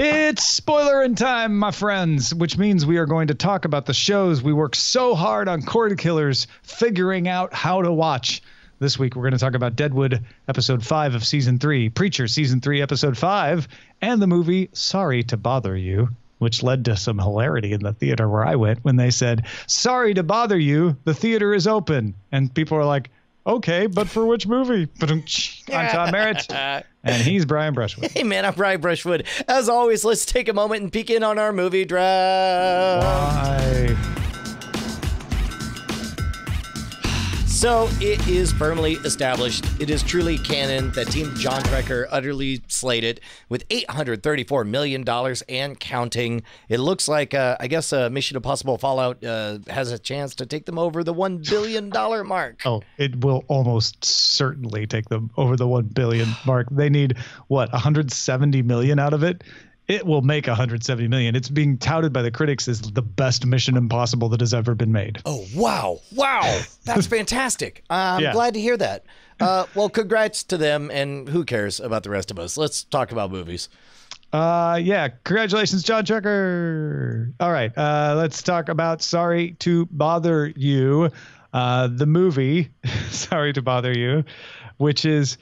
It's Spoilerin time, my friends, which means we are going to talk about the shows we worked so hard on Cordkillers figuring out how to watch. This week, we're going to talk about Deadwood, episode 5 of season 3, Preacher, season 3, episode 5, and the movie Sorry to Bother You, which led to some hilarity in the theater where I went when they said, "Sorry to bother you, the theater is open." And people were like, "Okay, but for which movie?" I'm Tom Merritt, and he's Brian Brushwood. Hey, man, I'm Brian Brushwood. As always, let's take a moment and peek in on our movie draft. Why? So it is firmly established. It is truly canon that Team John Trekker utterly slayed it with $834 million and counting. It looks like, I guess, Mission Impossible Fallout has a chance to take them over the $1 billion mark. Oh, it will almost certainly take them over the 1 billion mark. They need, what, 170 million out of it? It will make 170 million. It's being touted by the critics as the best Mission Impossible that has ever been made. Oh, wow. Wow. That's fantastic. I'm glad to hear that. Well, congrats to them, and who cares about the rest of us? Let's talk about movies. Yeah. Congratulations, John Trekker. All right. Let's talk about Sorry to Bother You, the movie Sorry to Bother You, which is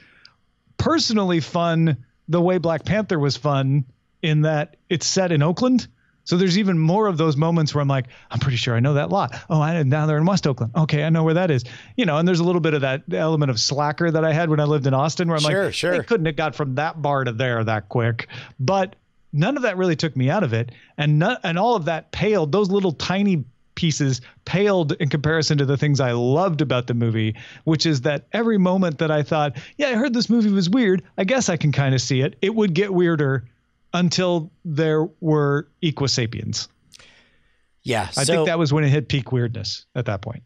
personally fun the way Black Panther was fun, in that it's set in Oakland. So there's even more of those moments where I'm like, I'm pretty sure I know that lot. Oh, now they're in West Oakland. Okay, I know where that is. You know, and there's a little bit of that element of slacker that I had when I lived in Austin, where I'm like, they couldn't have got from that bar to there that quick. But none of that really took me out of it. And all of that paled, those little tiny pieces paled in comparison to the things I loved about the movie, which is that every moment that I thought, yeah, I heard this movie was weird, I guess I can kind of see it, it would get weirder until there were Equisapiens. Yeah. I think that was when it hit peak weirdness at that point.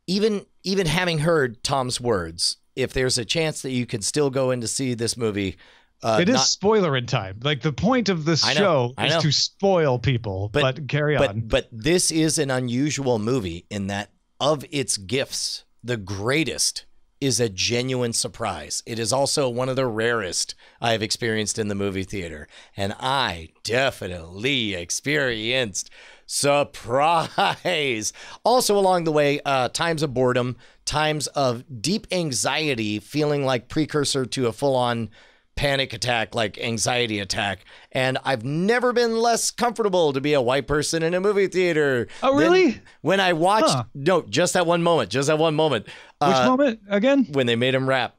Even having heard Tom's words, if there's a chance that you could still go in to see this movie. It is spoilerin time. Like, the point of this show is to spoil people, but carry on. But this is an unusual movie in that of its gifts, the greatest is a genuine surprise. It is also one of the rarest I have experienced in the movie theater. And I definitely experienced surprise. Also along the way, times of boredom, times of deep anxiety, feeling like precursor to a full-on panic attack, like anxiety attack. And I've never been less comfortable to be a white person in a movie theater. Oh, really? When I watched, no, just that one moment, Which moment again? When they made him rap.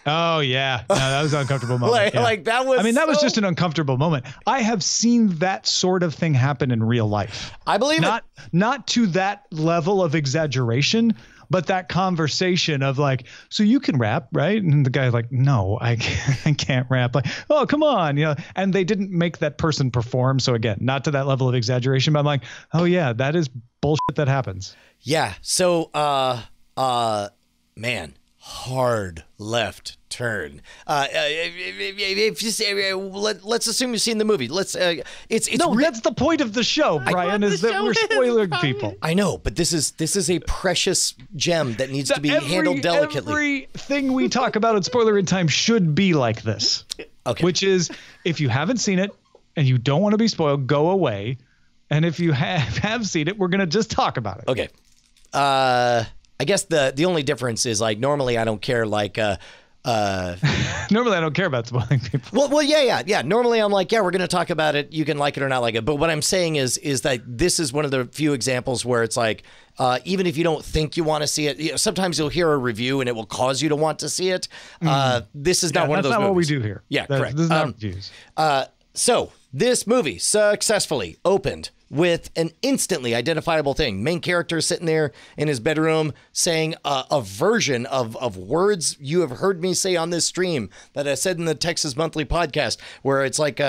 Oh, yeah. No, that was an uncomfortable moment. That was, that was just an uncomfortable moment. I have seen that sort of thing happen in real life. I believe not to that level of exaggeration, but that conversation of like, so you can rap, right? And the guy's like, no, I can't rap. Like, oh, come on. You know, and they didn't make that person perform. So again, not to that level of exaggeration, but I'm like, oh yeah, that is bullshit that happens. Yeah. So, man, hard left turn. If you say, let's assume you've seen the movie. That's the point of the show, Brian, is that we're spoiling people. I know, but this is a precious gem that needs to be handled delicately. Everything we talk about in Spoilerin time should be like this. Okay. Which is, if you haven't seen it and you don't want to be spoiled, go away. And if you have seen it, we're going to just talk about it. Okay. I guess the only difference is, like, normally I don't care, like, normally I don't care about spoiling people. Well, yeah. Normally I'm like, yeah, we're going to talk about it. You can like it or not like it. But what I'm saying is that this is one of the few examples where it's like, even if you don't think you want to see it, sometimes you'll hear a review and it will cause you to want to see it. This is not one of those movies. That's not what we do here. Yeah, correct. This is not reviews. So this movie successfully opened with an instantly identifiable thing. Main character sitting there in his bedroom saying a version of words you have heard me say on this stream that I said in the Texas Monthly podcast, where it's like,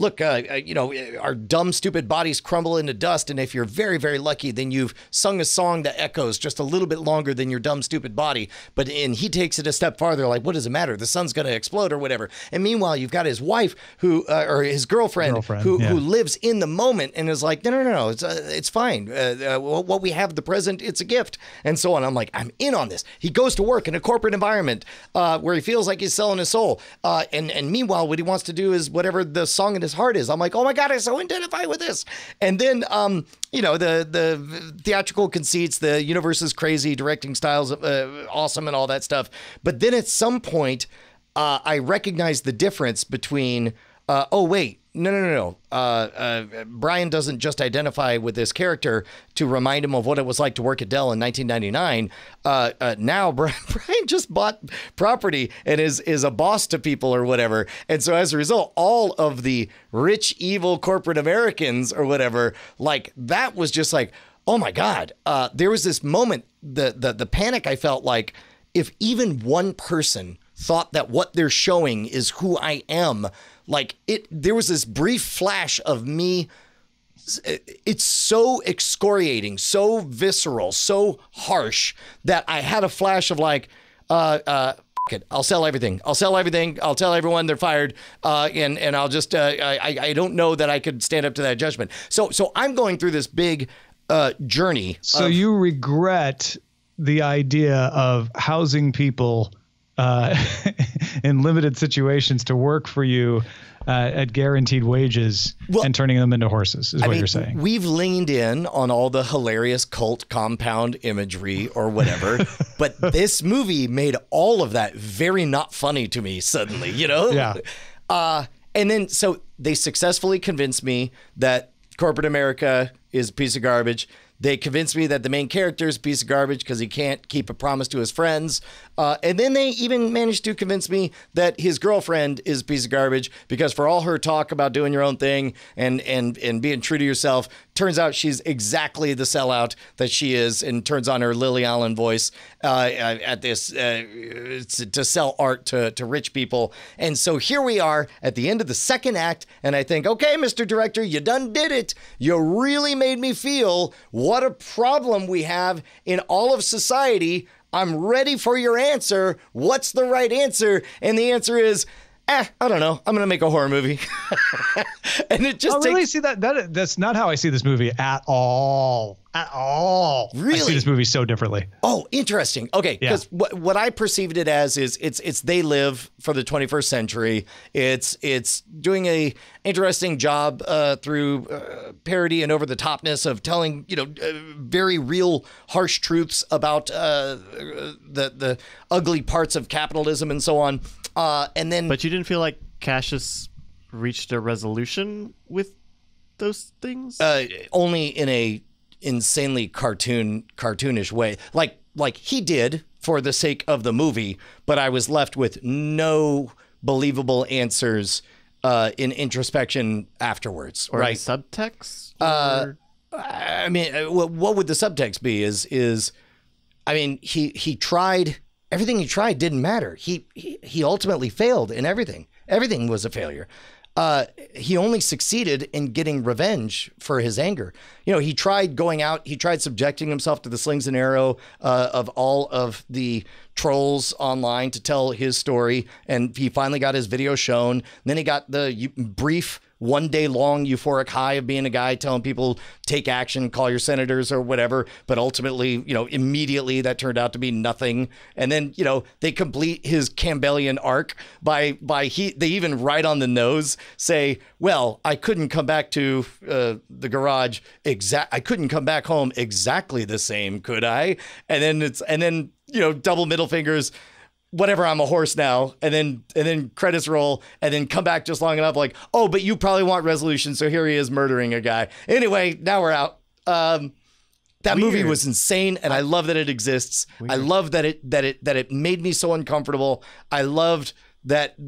look, our dumb, stupid bodies crumble into dust. And if you're very, very lucky, then you've sung a song that echoes just a little bit longer than your dumb, stupid body. And he takes it a step farther, like, what does it matter? The sun's going to explode or whatever. And meanwhile, you've got his wife or his girlfriend who lives in the moment and is like, no, it's fine. What we have, the present, it's a gift, and so on. I'm like, I'm in on this. He goes to work in a corporate environment where he feels like he's selling his soul. And meanwhile, what he wants to do is whatever the song in his heart is. I'm like, oh my God, I so identify with this. And then, the theatrical conceits, the universe is crazy, directing styles awesome and all that stuff. But then at some point, I recognize the difference between, No. Brian doesn't just identify with this character to remind him of what it was like to work at Dell in 1999. Now Brian just bought property and is a boss to people or whatever. And so as a result, all of the rich, evil corporate Americans or whatever, like that was just like, oh my God. There was this moment, the panic I felt like if even one person thought that what they're showing is who I am, there was this brief flash of me. It's so excoriating, so visceral, so harsh that I had a flash of like, I'll sell everything. I'll tell everyone they're fired. And I'll just, I don't know that I could stand up to that judgment. So I'm going through this big journey. So you regret the idea of housing people in limited situations to work for you at guaranteed wages and turning them into horses is what you're saying. We've leaned in on all the hilarious cult compound imagery or whatever, but this movie made all of that very not funny to me suddenly, Yeah. And then, so they successfully convinced me that corporate America is a piece of garbage. They convinced me that the main character is a piece of garbage because he can't keep a promise to his friends. And then they even managed to convince me that his girlfriend is a piece of garbage because for all her talk about doing your own thing and being true to yourself, turns out she's exactly the sellout that she is and turns on her Lily Allen voice at this to sell art to rich people. And so here we are at the end of the second act. And I think, okay, Mr. Director, you done did it. You really made me feel what a problem we have in all of society. I'm ready for your answer. What's the right answer? And the answer is, I don't know. I'm going to make a horror movie. And it just really see that's not how I see this movie at all. At all. Really? I see this movie so differently. Oh, interesting. Okay, because what I perceived it as is it's they live for the 21st century. It's doing a interesting job through parody and over the topness of telling very real harsh truths about the ugly parts of capitalism and so on. And then, but you didn't feel like Cassius reached a resolution with those things? Only in a insanely cartoonish way, like he did for the sake of the movie, but I was left with no believable answers in introspection afterwards. Or right? Subtext? I mean, what would the subtext be? Is I mean, he tried everything. He tried didn't matter. He ultimately failed in everything. Everything was a failure. He only succeeded in getting revenge for his anger. He tried going out, he tried subjecting himself to the slings and arrow of all of the trolls online to tell his story. And he finally got his video shown. And then he got the brief 1 day long euphoric high of being a guy telling people take action, call your senators or whatever. But ultimately, immediately that turned out to be nothing. And then, they complete his Campbellian arc by they even right on the nose say, well, I couldn't come back to the garage. I couldn't come back home exactly the same, could I? And then double middle fingers. Whatever, I'm a horse now, and then credits roll, and then come back just long enough, like, oh, but you probably want resolution, so here he is murdering a guy. Anyway, now we're out. That movie was insane, and I love that it exists. Weird. I love that it made me so uncomfortable. I loved that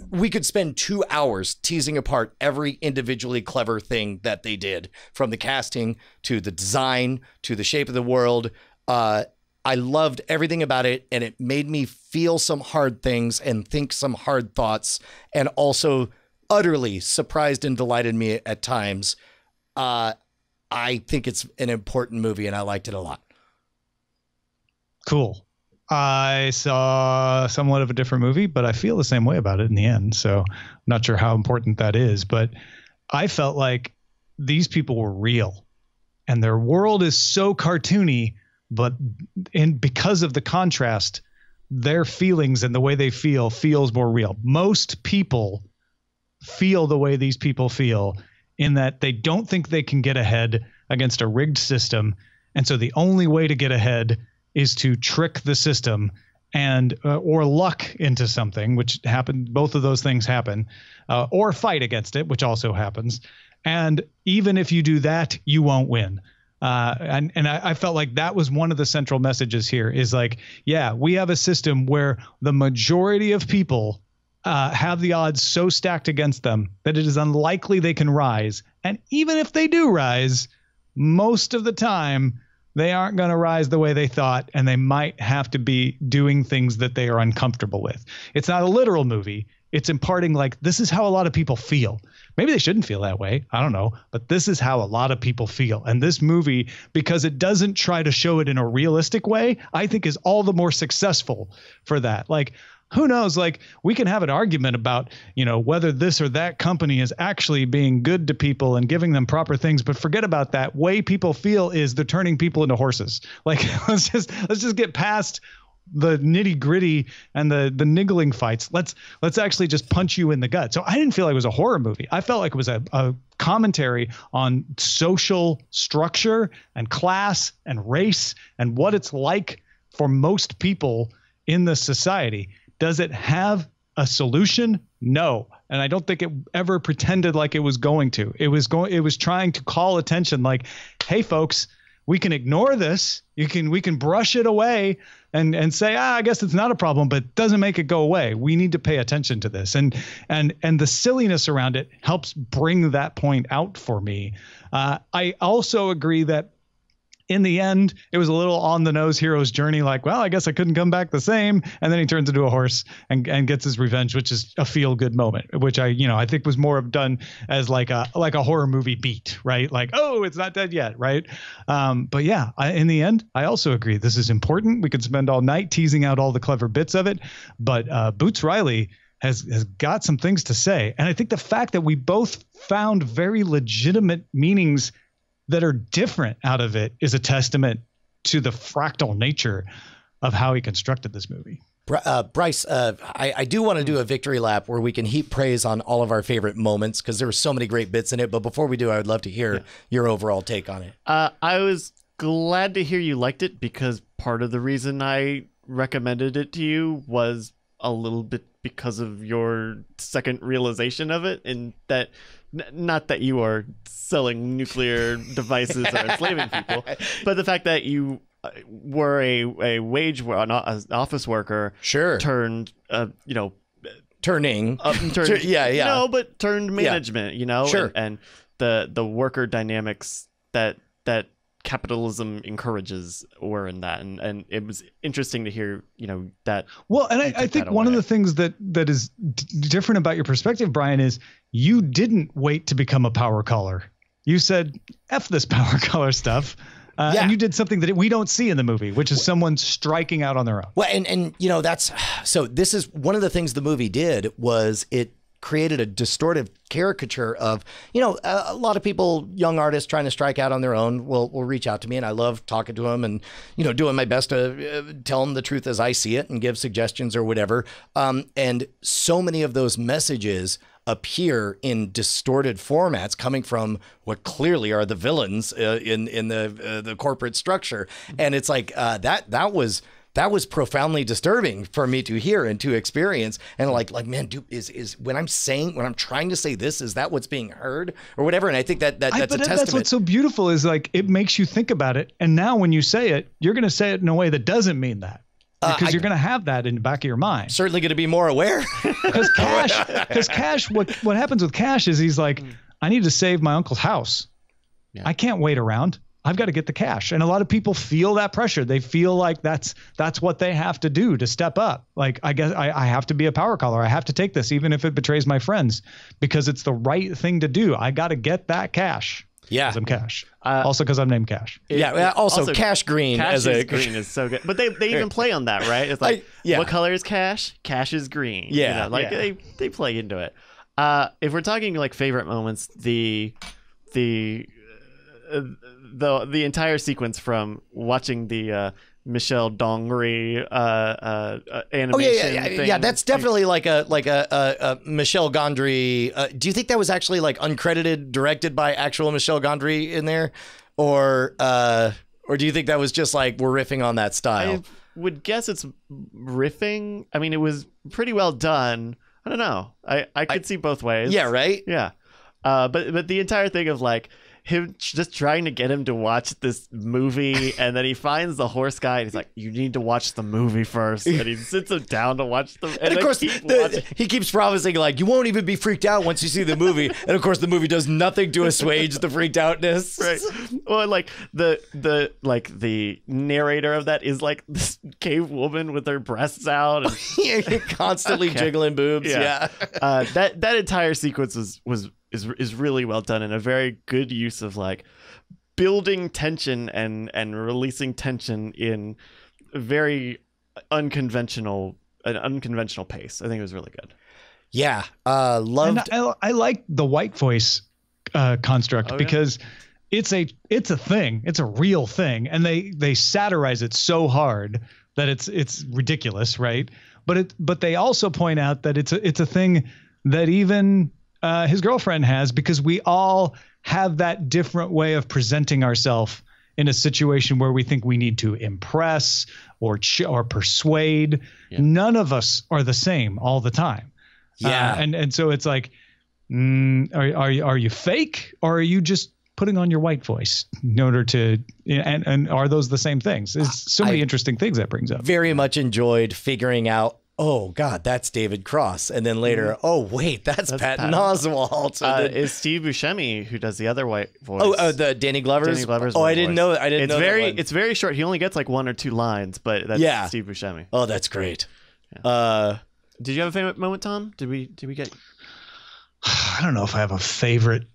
we could spend 2 hours teasing apart every individually clever thing that they did, from the casting to the design to the shape of the world. I loved everything about it, and it made me feel some hard things and think some hard thoughts, and also utterly surprised and delighted me at times. I think it's an important movie, and I liked it a lot. Cool. I saw somewhat of a different movie, but I feel the same way about it in the end. So I'm not sure how important that is, but I felt like these people were real, and their world is so cartoony, but because of the contrast, their feelings and the way they feel feels more real. Most people feel the way these people feel, in that they don't think they can get ahead against a rigged system. And so the only way to get ahead is to trick the system and or luck into something, which happened. Both of those things happen, or fight against it, which also happens. And even if you do that, you won't win. And I felt like that was one of the central messages here is like, yeah, we have a system where the majority of people have the odds so stacked against them that it is unlikely they can rise. And even if they do rise, most of the time, they aren't going to rise the way they thought, and they might have to be doing things that they are uncomfortable with. It's not a literal movie. It's imparting like, this is how a lot of people feel. Maybe they shouldn't feel that way. I don't know. But this is how a lot of people feel. And this movie, because it doesn't try to show it in a realistic way, I think is all the more successful for that. Like, who knows? Like, we can have an argument about, whether this or that company is actually being good to people and giving them proper things, but forget about that. Way people feel is they're turning people into horses. Like, let's just get past the nitty gritty and the niggling fights. Let's actually just punch you in the gut. So I didn't feel like it was a horror movie. I felt like it was a commentary on social structure and class and race and what it's like for most people in the society. Does it have a solution? No. And I don't think it ever pretended like it was going to. It was trying to call attention like, hey folks, we can ignore this. We can brush it away and say, I guess it's not a problem, but it doesn't make it go away. We need to pay attention to this. And the silliness around it helps bring that point out for me. I also agree that in the end, it was a little on the nose hero's journey. Like, well, I guess I couldn't come back the same. And then he turns into a horse and gets his revenge, which is a feel good moment, which I think was more of done as like a horror movie beat, right? Like, oh, it's not dead yet. Right. But yeah, in the end, I also agree. This is important. We could spend all night teasing out all the clever bits of it, but Boots Riley has got some things to say. And I think the fact that we both found very legitimate meanings that are different out of it is a testament to the fractal nature of how he constructed this movie. Bryce, I do want to do a victory lap where we can heap praise on all of our favorite moments, because there were so many great bits in it. But before we do, I would love to hear your overall take on it. I was glad to hear you liked it, because part of the reason I recommended it to you was a little bit because of your second realization of it, and that not that you are selling nuclear devices or enslaving people, but the fact that you were an office worker, sure, turned turned management, sure, and the worker dynamics that capitalism encourages were in that, and it was interesting to hear that. Well, and I think one of the things that is different about your perspective, Brian, is you didn't wait to become a power caller. You said F this power caller stuff. And you did something that we don't see in the movie, which is someone striking out on their own. Well, and this is one of the things the movie did was it created a distortive caricature of, a lot of people, young artists trying to strike out on their own will reach out to me, and I love talking to them and, doing my best to tell them the truth as I see it and give suggestions or whatever. And so many of those messages appear in distorted formats coming from what clearly are the villains in the corporate structure. And it's like that was profoundly disturbing for me to hear and to experience. And like, man, dude, is when I'm trying to say this, is that what's being heard or whatever? And I think that's a testament. That's what's so beautiful is like, it makes you think about it. And now when you say it, you're going to say it in a way that doesn't mean that. Because you're going to have that in the back of your mind. Certainly going to be more aware. Because Cash, what happens with Cash is he's like, I need to save my uncle's house. Yeah. I can't wait around. I've got to get the cash. And a lot of people feel that pressure. They feel like that's what they have to do to step up. Like, I guess I have to be a power caller. I have to take this, even if it betrays my friends, because it's the right thing to do. I got to get that cash. Yeah. Because I'm Cash. Also because I'm named Cash. Also Cash Green. Green is so good. But they even play on that, right? It's like, what color is Cash? Cash is green. Yeah. They play into it. If we're talking like favorite moments, the entire sequence from watching the Michelle Dongri animation thing. Yeah, that's definitely like a Michelle Gondry. Do you think that was actually like uncredited, directed by actual Michelle Gondry in there, or do you think that was just like we're riffing on that style? I would guess it's riffing. I mean, it was pretty well done. I don't know. I could see both ways. Yeah, right. Yeah, but the entire thing of like him just trying to get him to watch this movie, and then he finds the horse guy, and he's like, "You need to watch the movie first." And he sits him down to watch the. And of course, he keeps promising like, "You won't even be freaked out once you see the movie." And of course, the movie does nothing to assuage the freaked outness. Right. Well, like the narrator of that is like this cave woman with her breasts out, and constantly jiggling boobs. Yeah. That entire sequence is really well done, and a very good use of like building tension and releasing tension in a very unconventional pace. I think it was really good. Yeah, loved. And I like the white voice construct because it's a thing. It's a real thing, and they satirize it so hard that it's ridiculous, right? But they also point out that it's a thing that even his girlfriend has, because we all have that different way of presenting ourselves in a situation where we think we need to impress or persuade. Yeah. None of us are the same all the time. Yeah. And so it's like, are you fake, or are you just putting on your white voice in order to, and are those the same things? There's so many interesting things that brings up. Very much enjoyed figuring out, oh God, that's David Cross, and then later, oh wait, that's Patton Oswalt. Is Steve Buscemi who does the other white voice? Oh, the Danny Glover's. Danny Glover's. I didn't know. I didn't know. It's very short. He only gets like 1 or 2 lines, but that's Steve Buscemi. Oh, that's great. Yeah. Did you have a favorite moment, Tom? Did we get? I don't know if I have a favorite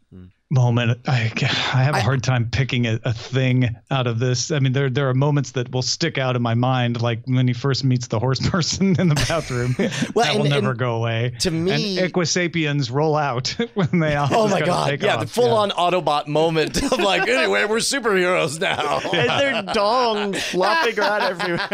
moment. I have a hard time picking a thing out of this. I mean, there are moments that will stick out in my mind, like when he first meets the horse person in the bathroom. That will never go away. To me, and Equisapiens roll out when they all. Oh my God! Yeah, the full-on Autobot moment of like, anyway, we're superheroes now, and their dongs flopping around everywhere.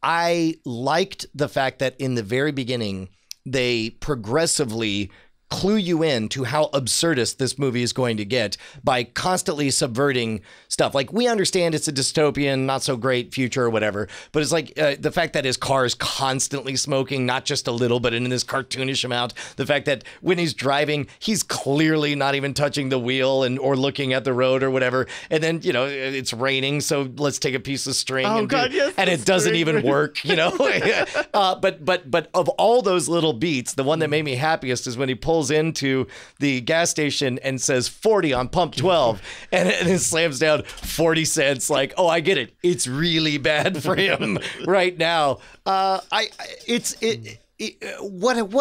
I liked the fact that in the very beginning they progressively clue you in to how absurdist this movie is going to get by constantly subverting stuff. Like, we understand it's a dystopian, not so great future or whatever, but it's like the fact that his car is constantly smoking, not just a little, but in this cartoonish amount. The fact that when he's driving, he's clearly not even touching the wheel or looking at the road or whatever. And then, it's raining, so let's take a piece of string and it doesn't even work, but of all those little beats, the one that made me happiest is when he pulls into the gas station and says 40 on pump 12 and then slams down 40 cents. Like, oh, I get it. It's really bad for him right now. What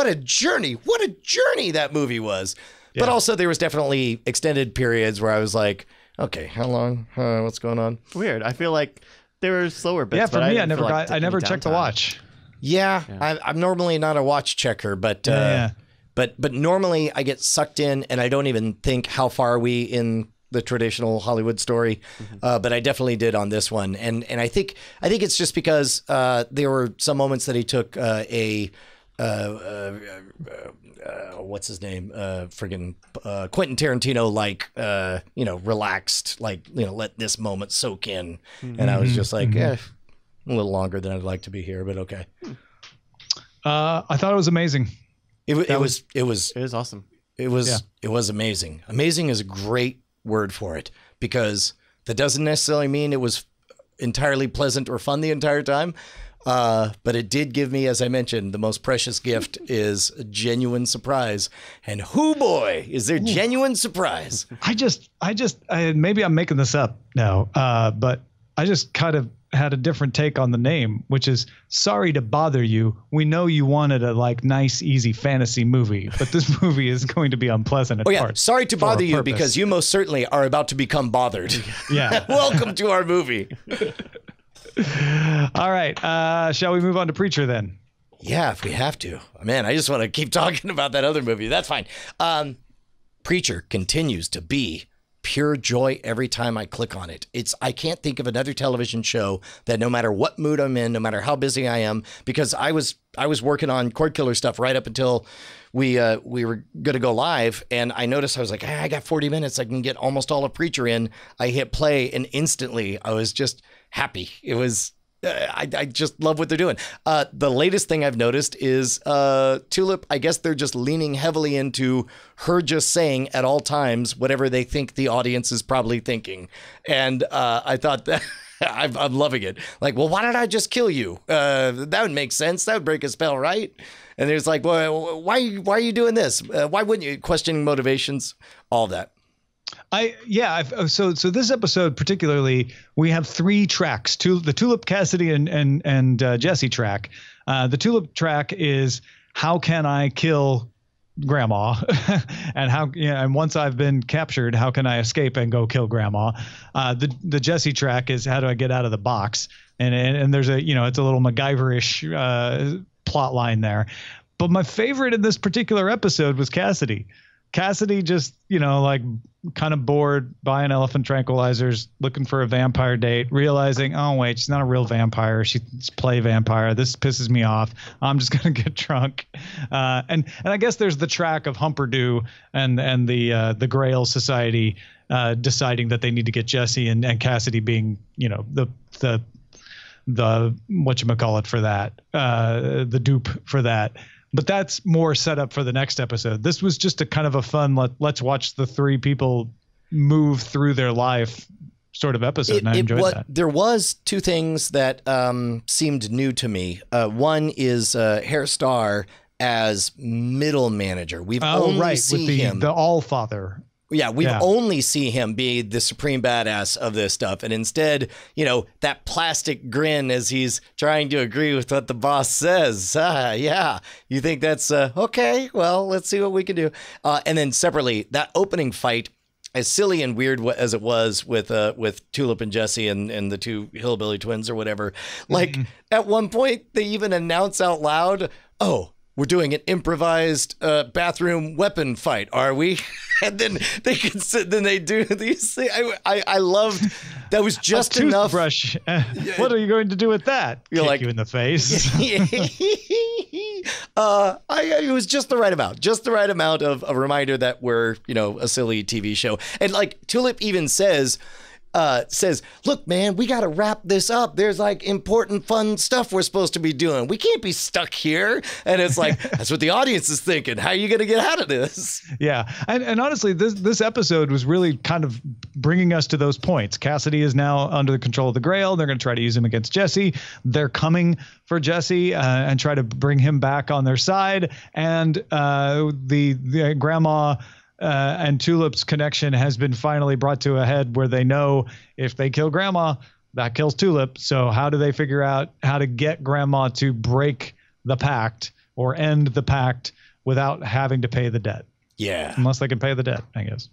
a journey. What a journey that movie was. Yeah. But also there was definitely extended periods where I was like, okay, how long? What's going on? Weird. I feel like there were slower bits. Yeah, for me, I never checked the watch. Yeah. I'm normally not a watch checker, but But normally I get sucked in and I don't even think how far are we in the traditional Hollywood story. But I definitely did on this one. And I think it's just because there were some moments that he took what's his name? Quentin Tarantino, like, relaxed, like, let this moment soak in. And I was just like, a little longer than I'd like to be here, but okay. I thought it was amazing. It was awesome. It was amazing. Amazing is a great word for it, because that doesn't necessarily mean it was entirely pleasant or fun the entire time. But it did give me, as I mentioned, the most precious gift is a genuine surprise. And hoo boy, is there genuine surprise? Maybe I'm making this up now, but I just kind of had a different take on the name, which is Sorry to Bother You. We know you wanted a nice, easy fantasy movie, but this movie is going to be unpleasant at parts. Sorry to bother you because you most certainly are about to become bothered. Yeah. Welcome to our movie. All right. Shall we move on to Preacher then? Yeah, if we have to. Man, I just want to keep talking about that other movie. That's fine. Preacher continues to be pure joy every time I click on it. I can't think of another television show that no matter what mood I'm in, no matter how busy I am, because I was working on Cordkiller stuff right up until we were going to go live, and I noticed I was like, I got 40 minutes. I can get almost all of Preacher in. I hit play, and instantly I was just happy. It was I just love what they're doing. The latest thing I've noticed is Tulip, I guess they're just leaning heavily into her just saying at all times whatever they think the audience is probably thinking. And I thought that I'm loving it. Like, well, why don't I just kill you? That would make sense. That would break a spell, right? And there's like, well, why are you doing this? Why wouldn't you? Questioning motivations, all that. So this episode particularly, we have 3 tracks: the Tulip, Cassidy, and Jesse track. The Tulip track is how can I kill Grandma, and and once I've been captured, how can I escape and go kill Grandma? The Jesse track is how do I get out of the box? And there's it's a little MacGyver-ish plot line there. But my favorite in this particular episode was Cassidy. Cassidy just, kind of bored, buying elephant tranquilizers, looking for a vampire date, realizing, oh, wait, she's not a real vampire. She's play vampire. This pisses me off. I'm just going to get drunk. And I guess there's the track of Humperdew and the Grail Society deciding that they need to get Jesse and Cassidy being, the whatchamacallit for that, the dupe for that. But that's more set up for the next episode. This was just a kind of a fun, let's watch the 3 people move through their life sort of episode. And I enjoyed that. There was 2 things that seemed new to me. One is Hair Star as middle manager. We've only seen him. The All-Father. Yeah, we've only see him be the supreme badass of this stuff. And instead, that plastic grin as he's trying to agree with what the boss says. Yeah, you think that's okay? Well, let's see what we can do. And then separately, that opening fight, as silly and weird as it was with Tulip and Jesse and the 2 hillbilly twins or whatever, like at one point they even announce out loud, we're doing an improvised bathroom weapon fight, are we? And then they can sit, then they do these things. I loved that. Was just a enough. Toothbrush. What are you going to do with that? You're Kick you in the face. It was just the right amount of a reminder that we're a silly TV show. And like Tulip even says, look, man, we got to wrap this up. There's important, fun stuff we're supposed to be doing. We can't be stuck here. And it's like, that's what the audience is thinking. How are you going to get out of this? Yeah. And honestly, this episode was really kind of bringing us to those points. Cassidy is now under the control of the Grail. They're going to try to use him against Jesse. They're coming for Jesse and try to bring him back on their side. And the grandma and Tulip's connection has been finally brought to a head where they know if they kill Grandma, that kills Tulip. So how do they figure out how to get Grandma to break the pact or end the pact without having to pay the debt? Yeah. Unless they can pay the debt, I guess.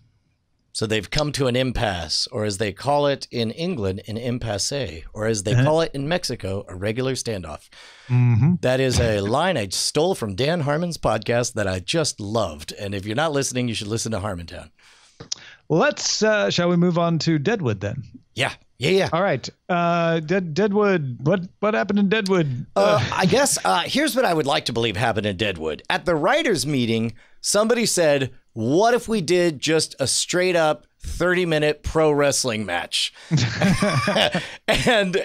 So they've come to an impasse, or as they call it in England, an impasse, or as they call it in Mexico, a regular standoff. Mm-hmm. That is a line I stole from Dan Harmon's podcast that I just loved. And if you're not listening, you should listen to Harmontown. Let's, shall we move on to Deadwood then? Yeah. All right. Deadwood. What happened in Deadwood? I guess here's what I would like to believe happened in Deadwood. At the writers' meeting, somebody said, what if we did just a straight up 30-minute pro wrestling match? and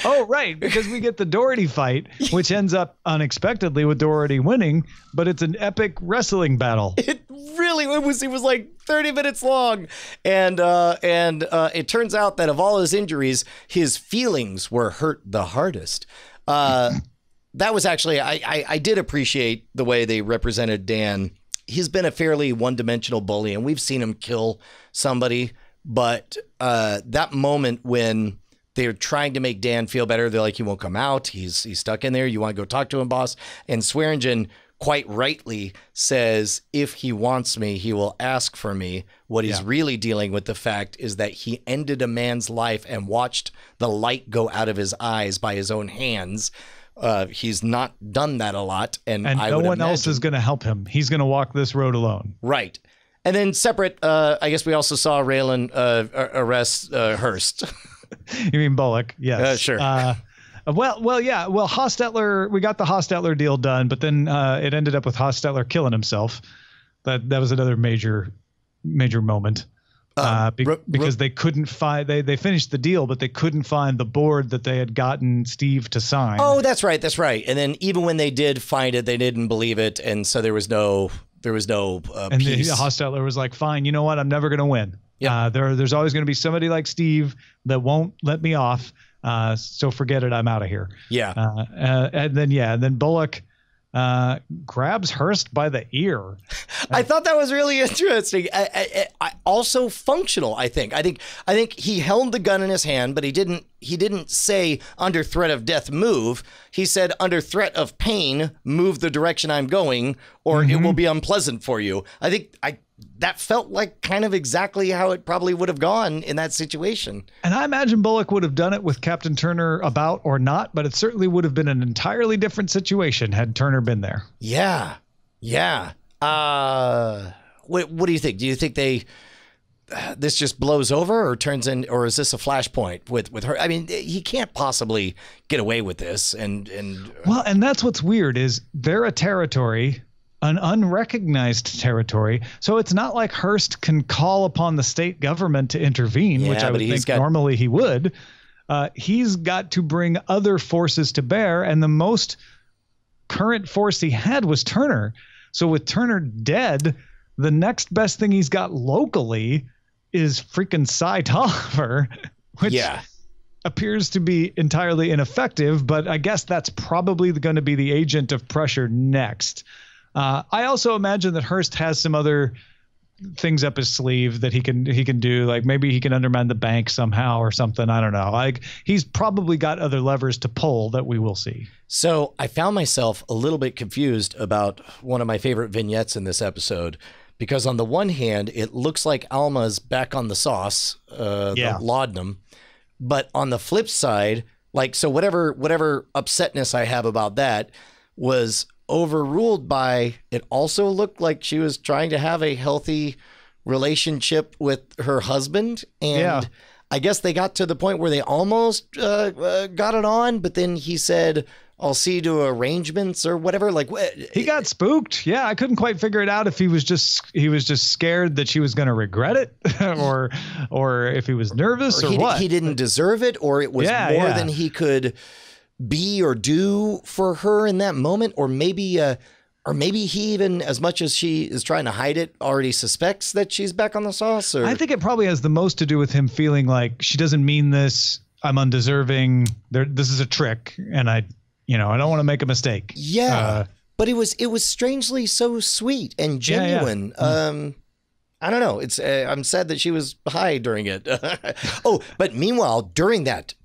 oh, right, because we get the Doherty fight, which ends up unexpectedly with Doherty winning, but it's an epic wrestling battle. It was like 30 minutes long. And it turns out that of all his injuries, his feelings were hurt the hardest. That was actually, I did appreciate the way they represented Dan. He's been a fairly one-dimensional bully, and we've seen him kill somebody. But that moment when they're trying to make Dan feel better, they're like, he won't come out. He's stuck in there. You want to go talk to him, boss? And Swearingen quite rightly says, if he wants me, he will ask for me. What he's really dealing with the fact is that he ended a man's life and watched the light go out of his eyes by his own hands. He's not done that a lot. And no one else is going to help him. He's going to walk this road alone. Right. And then separate, I guess we also saw Raylan arrest Hearst. You mean Bullock? Yes. Sure. Yeah. Well, Hostetler, we got the Hostetler deal done, but then it ended up with Hostetler killing himself. That was another major moment. Because they couldn't find, they finished the deal, but they couldn't find the board that they had gotten Steve to sign. Oh, that's right. And then even when they did find it, they didn't believe it, and so there was no peace. And the Hostetler was like, "Fine, you know what? I'm never going to win. Yeah. There's always going to be somebody like Steve that won't let me off. So forget it. I'm out of here." Yeah. And then Bullock grabs Hearst by the ear. I thought that was really interesting. I also functional. I think he held the gun in his hand, but he didn't say under threat of death move. He said under threat of pain move the direction I'm going, or it will be unpleasant for you. I think that felt like kind of exactly how it probably would have gone in that situation. And I imagine Bullock would have done it with Captain Turner about or not, but it certainly would have been an entirely different situation had Turner been there. Yeah. What do you think? Do you think this just blows over or turns in, or is this a flashpoint with her? I mean, he can't possibly get away with this. And that's what's weird is they're a territory, an unrecognized territory. So it's not like Hearst can call upon the state government to intervene, which I would think normally he would. He's got to bring other forces to bear. And the most current force he had was Turner. So with Turner dead, the next best thing he's got locally is freaking Cy Tolliver, which appears to be entirely ineffective. But I guess that's probably going to be the agent of pressure next. I also imagine that Hearst has some other things up his sleeve that he can do. Like maybe he can undermine the bank somehow or something. I don't know. Like he's probably got other levers to pull that we will see. So I found myself a little bit confused about one of my favorite vignettes in this episode, because on the one hand, it looks like Alma's back on the sauce, the laudanum. But on the flip side, like, so whatever upsetness I have about that was overruled by, it also looked like she was trying to have a healthy relationship with her husband. And I guess they got to the point where they almost got it on, but then he said, I'll see to arrangements or whatever. Like he got spooked. Yeah. I couldn't quite figure it out if he was just scared that she was going to regret it or if he was nervous or what. He didn't deserve it, or it was more than he could be or do for her in that moment. Or maybe he even, as much as she is trying to hide it, already suspects that she's back on the sauce. Or... I think it probably has the most to do with him feeling like she doesn't mean this. I'm undeserving. This is a trick. And I don't want to make a mistake. Yeah. But it was strangely so sweet and genuine. I don't know. It's I'm sad that she was high during it. But meanwhile, during that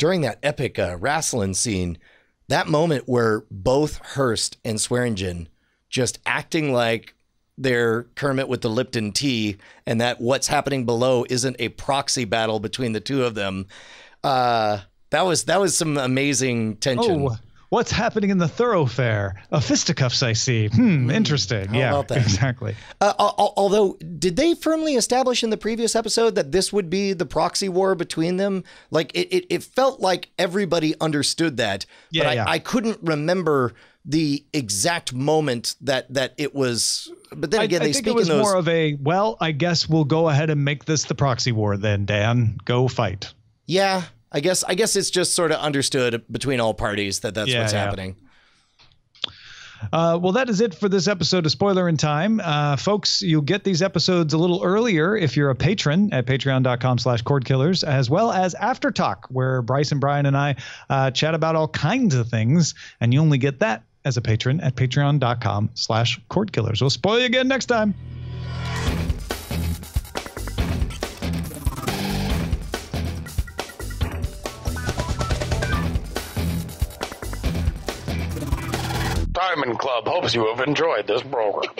epic wrestling scene, that moment where both Hearst and Swearingen just acting like they're Kermit with the Lipton tea, and that what's happening below isn't a proxy battle between the two of them. That was some amazing tension. Oh. What's happening in the thoroughfare? Fisticuffs, I see. Interesting. How about that? Exactly. Although, did they firmly establish in the previous episode that this would be the proxy war between them? Like, it felt like everybody understood that. Yeah, but I couldn't remember the exact moment that it was. But then again, I think it was more of a, well, I guess we'll go ahead and make this the proxy war then, Dan. Go fight. Yeah. I guess it's just sort of understood between all parties that that's what's happening. Well, that is it for this episode of Spoiler in Time. Folks, you'll get these episodes a little earlier if you're a patron at patreon.com/Cordkillers, as well as After Talk, where Bryce and Brian and I chat about all kinds of things. And you only get that as a patron at patreon.com/Cordkillers. We'll spoil you again next time. Diamond Club hopes you have enjoyed this program.